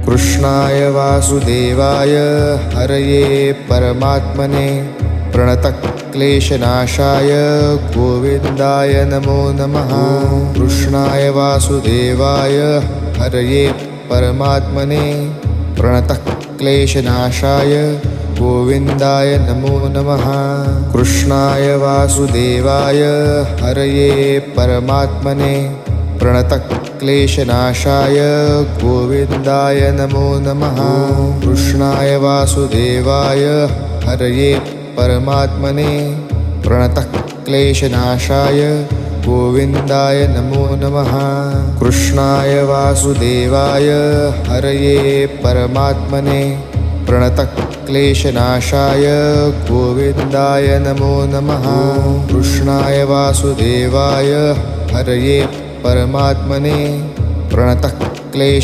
कृष्णाय वासुदेवाय हरये परमात्मने प्रणतक्लेशनाशाय गोविन्दाय नमो नमः। कृष्णाय वासुदेवाय हरये परमात्मने प्रणतक्लेशनाशाय गोविन्दाय नमो नमः। कृष्णाय वासुदेवाय हरये परमात्मने प्रणतक्लेशनाशाय गोविन्दाय नमो नमः। कृष्णाय वासुदेवाय हरये परमात्मने प्रणतक्लेशनाशाय गोविन्दाय नमो नमः। कृष्णाय वासुदेवाय हरये परमात्मने प्रणतक्लेशनाशाय गोविन्दाय नमो नमः। कृष्णाय वासुदेवाय हरये परमात्मने प्रणतक्लेश